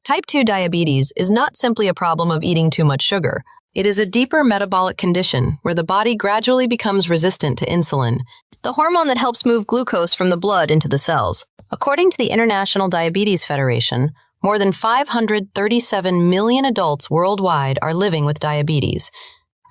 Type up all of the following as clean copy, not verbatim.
Type 2 diabetes is not simply a problem of eating too much sugar. It is a deeper metabolic condition where the body gradually becomes resistant to insulin, the hormone that helps move glucose from the blood into the cells. According to the International Diabetes Federation, more than 537 million adults worldwide are living with diabetes,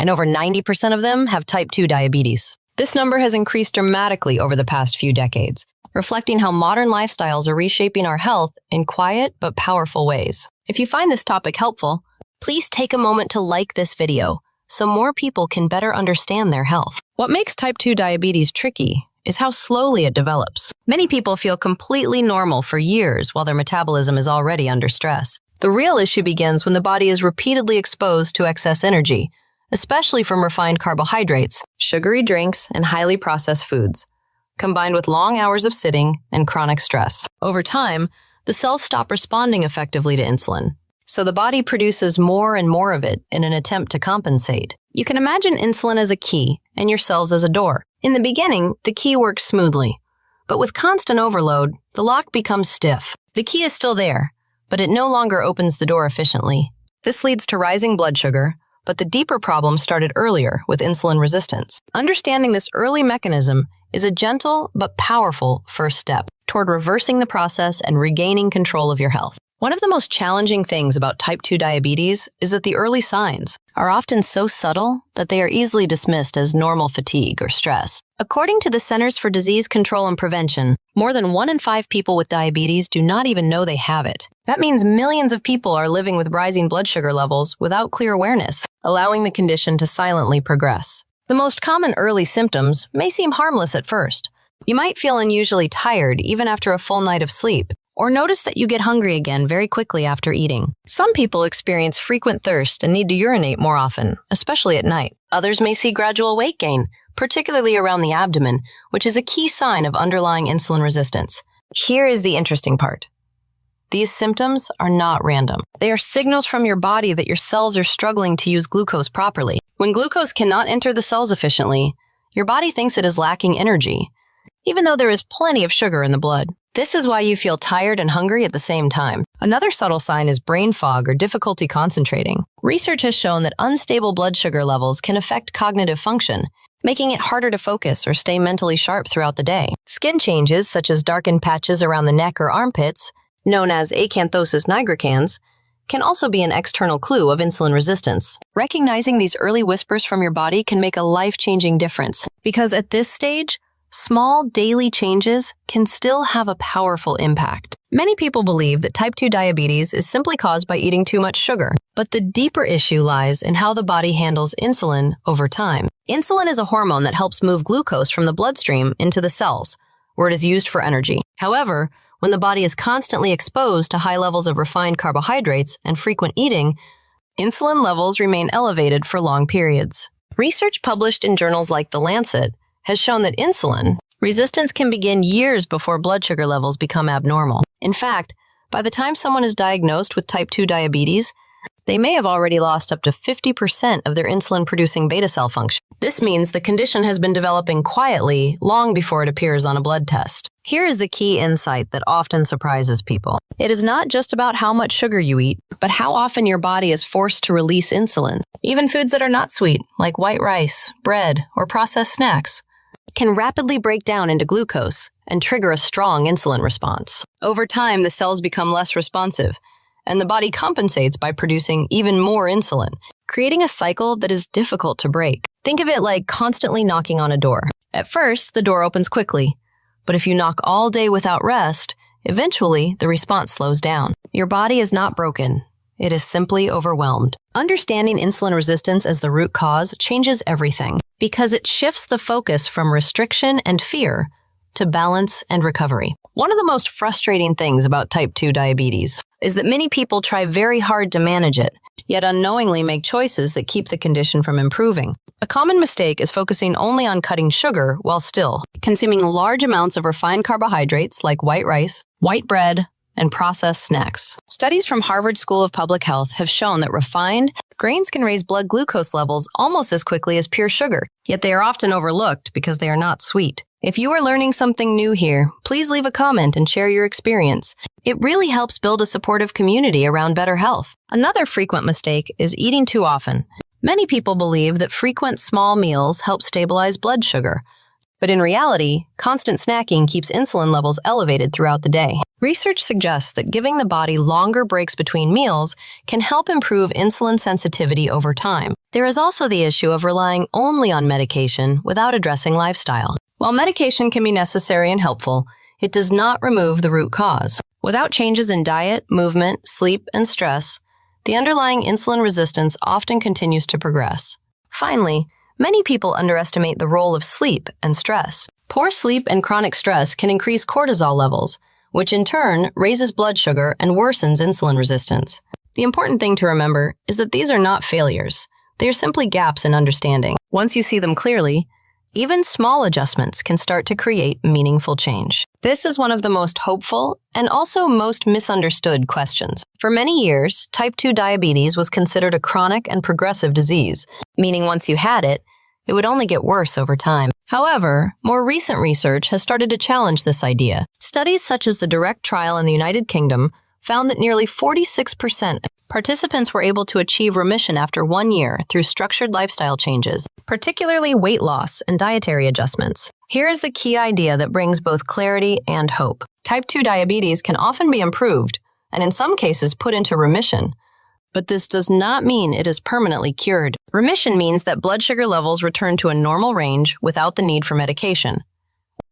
and over 90% of them have type 2 diabetes. This number has increased dramatically over the past few decades, reflecting how modern lifestyles are reshaping our health in quiet but powerful ways. If you find this topic helpful, please take a moment to like this video so more people can better understand their health. What makes type 2 diabetes tricky is how slowly it develops. Many people feel completely normal for years while their metabolism is already under stress. The real issue begins when the body is repeatedly exposed to excess energy, especially from refined carbohydrates, sugary drinks, and highly processed foods, combined with long hours of sitting and chronic stress. Over time, the cells stop responding effectively to insulin, so the body produces more and more of it in an attempt to compensate. You can imagine insulin as a key and your cells as a door. In the beginning, the key works smoothly, but with constant overload, the lock becomes stiff. The key is still there, but it no longer opens the door efficiently. This leads to rising blood sugar, but the deeper problem started earlier with insulin resistance. Understanding this early mechanism is a gentle but powerful first step toward reversing the process and regaining control of your health. One of the most challenging things about type 2 diabetes is that the early signs are often so subtle that they are easily dismissed as normal fatigue or stress. According to the Centers for Disease Control and Prevention, more than 1 in 5 people with diabetes do not even know they have it. That means millions of people are living with rising blood sugar levels without clear awareness, allowing the condition to silently progress. The most common early symptoms may seem harmless at first. You might feel unusually tired even after a full night of sleep, or notice that you get hungry again very quickly after eating. Some people experience frequent thirst and need to urinate more often, especially at night. Others may see gradual weight gain, particularly around the abdomen, which is a key sign of underlying insulin resistance. Here is the interesting part. These symptoms are not random. They are signals from your body that your cells are struggling to use glucose properly. When glucose cannot enter the cells efficiently, your body thinks it is lacking energy, even though there is plenty of sugar in the blood. This is why you feel tired and hungry at the same time. Another subtle sign is brain fog or difficulty concentrating. Research has shown that unstable blood sugar levels can affect cognitive function, making it harder to focus or stay mentally sharp throughout the day. Skin changes, such as darkened patches around the neck or armpits, known as acanthosis nigricans, can also be an external clue of insulin resistance. Recognizing these early whispers from your body can make a life-changing difference, because at this stage, small daily changes can still have a powerful impact. Many people believe that type 2 diabetes is simply caused by eating too much sugar, but the deeper issue lies in how the body handles insulin over time. Insulin is a hormone that helps move glucose from the bloodstream into the cells, where it is used for energy. However, when the body is constantly exposed to high levels of refined carbohydrates and frequent eating, insulin levels remain elevated for long periods. Research published in journals like The Lancet has shown that insulin resistance can begin years before blood sugar levels become abnormal. In fact, by the time someone is diagnosed with type 2 diabetes, they may have already lost up to 50% of their insulin-producing beta cell function. This means the condition has been developing quietly long before it appears on a blood test. Here is the key insight that often surprises people. It is not just about how much sugar you eat, but how often your body is forced to release insulin. Even foods that are not sweet, like white rice, bread, or processed snacks, can rapidly break down into glucose and trigger a strong insulin response. Over time, the cells become less responsive, and the body compensates by producing even more insulin, creating a cycle that is difficult to break. Think of it like constantly knocking on a door. At first, the door opens quickly, but if you knock all day without rest, eventually the response slows down. Your body is not broken. It is simply overwhelmed. Understanding insulin resistance as the root cause changes everything, because it shifts the focus from restriction and fear to balance and recovery. One of the most frustrating things about type 2 diabetes is that many people try very hard to manage it, yet unknowingly make choices that keep the condition from improving. A common mistake is focusing only on cutting sugar while still consuming large amounts of refined carbohydrates like white rice, white bread, and processed snacks. Studies from Harvard School of Public Health have shown that refined grains can raise blood glucose levels almost as quickly as pure sugar, yet they are often overlooked because they are not sweet. If you are learning something new here, please leave a comment and share your experience. It really helps build a supportive community around better health. Another frequent mistake is eating too often. Many people believe that frequent small meals help stabilize blood sugar. But in reality, constant snacking keeps insulin levels elevated throughout the day. Research suggests that giving the body longer breaks between meals can help improve insulin sensitivity over time. There is also the issue of relying only on medication without addressing lifestyle. While medication can be necessary and helpful, it does not remove the root cause. Without changes in diet, movement, sleep, and stress, the underlying insulin resistance often continues to progress. Finally, many people underestimate the role of sleep and stress. Poor sleep and chronic stress can increase cortisol levels, which in turn raises blood sugar and worsens insulin resistance. The important thing to remember is that these are not failures. They are simply gaps in understanding. Once you see them clearly, even small adjustments can start to create meaningful change. This is one of the most hopeful and also most misunderstood questions. For many years, type 2 diabetes was considered a chronic and progressive disease, meaning once you had it, it would only get worse over time. However, more recent research has started to challenge this idea. Studies such as the direct trial in the United Kingdom found that nearly 46% of participants were able to achieve remission after 1 year through structured lifestyle changes, particularly weight loss and dietary adjustments. Here is the key idea that brings both clarity and hope. Type 2 diabetes can often be improved, and in some cases put into remission. But this does not mean it is permanently cured. Remission means that blood sugar levels return to a normal range without the need for medication.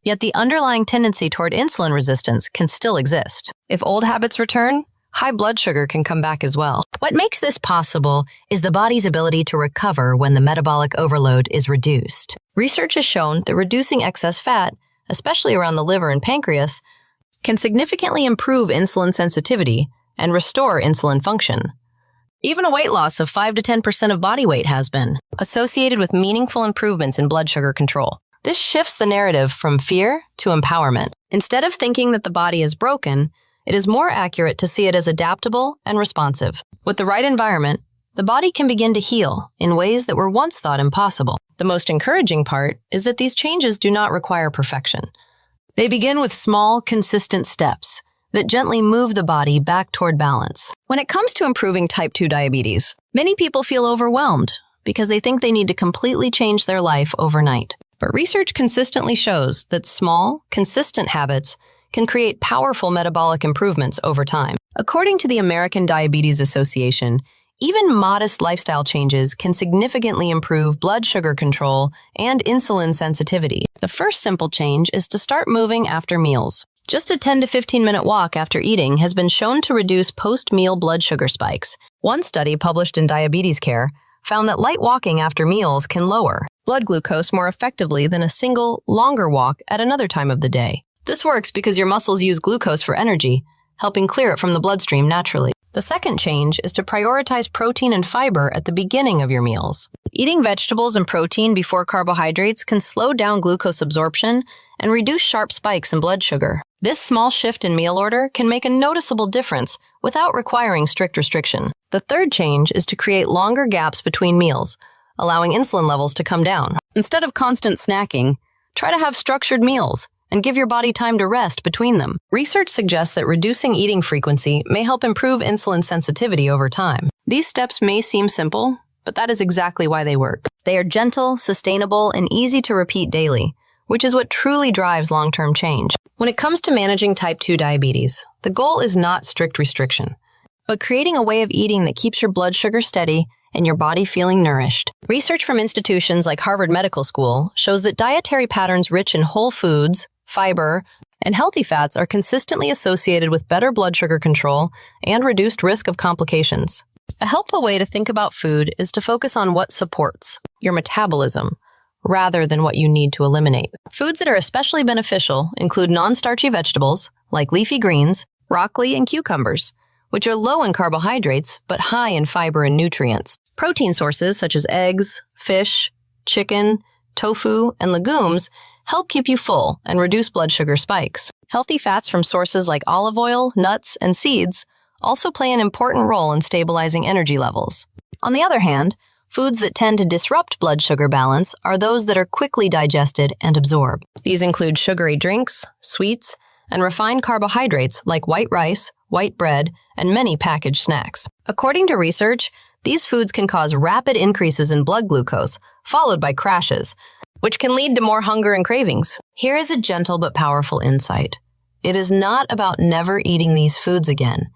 Yet the underlying tendency toward insulin resistance can still exist. If old habits return, high blood sugar can come back as well. What makes this possible is the body's ability to recover when the metabolic overload is reduced. Research has shown that reducing excess fat, especially around the liver and pancreas, can significantly improve insulin sensitivity and restore insulin function. Even a weight loss of 5 to 10% of body weight has been associated with meaningful improvements in blood sugar control. This shifts the narrative from fear to empowerment. Instead of thinking that the body is broken, it is more accurate to see it as adaptable and responsive. With the right environment, the body can begin to heal in ways that were once thought impossible. The most encouraging part is that these changes do not require perfection. They begin with small, consistent steps that gently move the body back toward balance. When it comes to improving type 2 diabetes, many people feel overwhelmed because they think they need to completely change their life overnight. But research consistently shows that small, consistent habits can create powerful metabolic improvements over time. According to the American Diabetes Association, even modest lifestyle changes can significantly improve blood sugar control and insulin sensitivity. The first simple change is to start moving after meals. Just a 10 to 15-minute walk after eating has been shown to reduce post-meal blood sugar spikes. One study published in Diabetes Care found that light walking after meals can lower blood glucose more effectively than a single, longer walk at another time of the day. This works because your muscles use glucose for energy, helping clear it from the bloodstream naturally. The second change is to prioritize protein and fiber at the beginning of your meals. Eating vegetables and protein before carbohydrates can slow down glucose absorption and reduce sharp spikes in blood sugar. This small shift in meal order can make a noticeable difference without requiring strict restriction. The third change is to create longer gaps between meals, allowing insulin levels to come down. Instead of constant snacking, try to have structured meals and give your body time to rest between them. Research suggests that reducing eating frequency may help improve insulin sensitivity over time. These steps may seem simple, but that is exactly why they work. They are gentle, sustainable, and easy to repeat daily, which is what truly drives long-term change. When it comes to managing type 2 diabetes, the goal is not strict restriction, but creating a way of eating that keeps your blood sugar steady and your body feeling nourished. Research from institutions like Harvard Medical School shows that dietary patterns rich in whole foods, fiber, and healthy fats are consistently associated with better blood sugar control and reduced risk of complications. A helpful way to think about food is to focus on what supports your metabolism, rather than what you need to eliminate. Foods that are especially beneficial include non-starchy vegetables, like leafy greens, broccoli, and cucumbers, which are low in carbohydrates but high in fiber and nutrients. Protein sources such as eggs, fish, chicken, tofu, and legumes help keep you full and reduce blood sugar spikes. Healthy fats from sources like olive oil, nuts, and seeds also play an important role in stabilizing energy levels. On the other hand, Foods that tend to disrupt blood sugar balance are those that are quickly digested and absorbed. These include sugary drinks, sweets, and refined carbohydrates like white rice, white bread, and many packaged snacks. According to research, these foods can cause rapid increases in blood glucose, followed by crashes, which can lead to more hunger and cravings. Here is a gentle but powerful insight. It is not about never eating these foods again,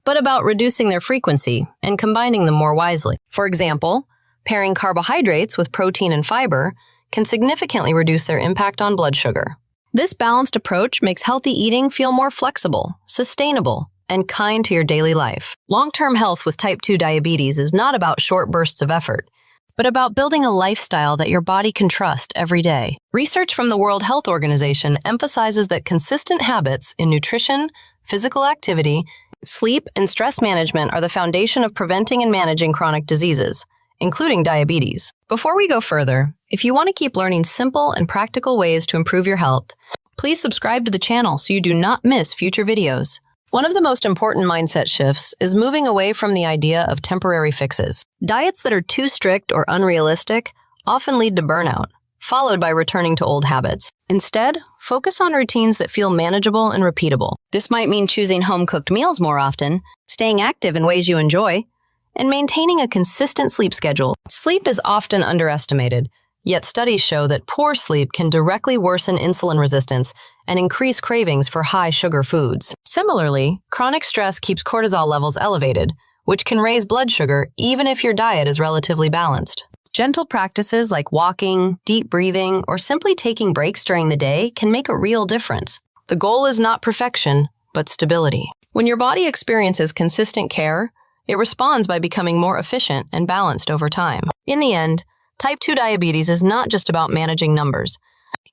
but about reducing their frequency and combining them more wisely. For example, pairing carbohydrates with protein and fiber can significantly reduce their impact on blood sugar. This balanced approach makes healthy eating feel more flexible, sustainable, and kind to your daily life. Long-term health with type 2 diabetes is not about short bursts of effort, but about building a lifestyle that your body can trust every day. Research from the World Health Organization emphasizes that consistent habits in nutrition, physical activity, sleep, and stress management are the foundation of preventing and managing chronic diseases, including diabetes. Before we go further, if you want to keep learning simple and practical ways to improve your health, please subscribe to the channel so you do not miss future videos. One of the most important mindset shifts is moving away from the idea of temporary fixes. Diets that are too strict or unrealistic often lead to burnout, followed by returning to old habits. Instead, focus on routines that feel manageable and repeatable. This might mean choosing home-cooked meals more often, staying active in ways you enjoy, and maintaining a consistent sleep schedule. Sleep is often underestimated, yet studies show that poor sleep can directly worsen insulin resistance and increase cravings for high-sugar foods. Similarly, chronic stress keeps cortisol levels elevated, which can raise blood sugar even if your diet is relatively balanced. Gentle practices like walking, deep breathing, or simply taking breaks during the day can make a real difference. The goal is not perfection, but stability. When your body experiences consistent care, it responds by becoming more efficient and balanced over time. In the end, type 2 diabetes is not just about managing numbers.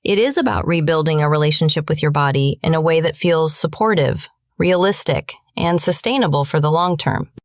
It is about rebuilding a relationship with your body in a way that feels supportive, realistic, and sustainable for the long term.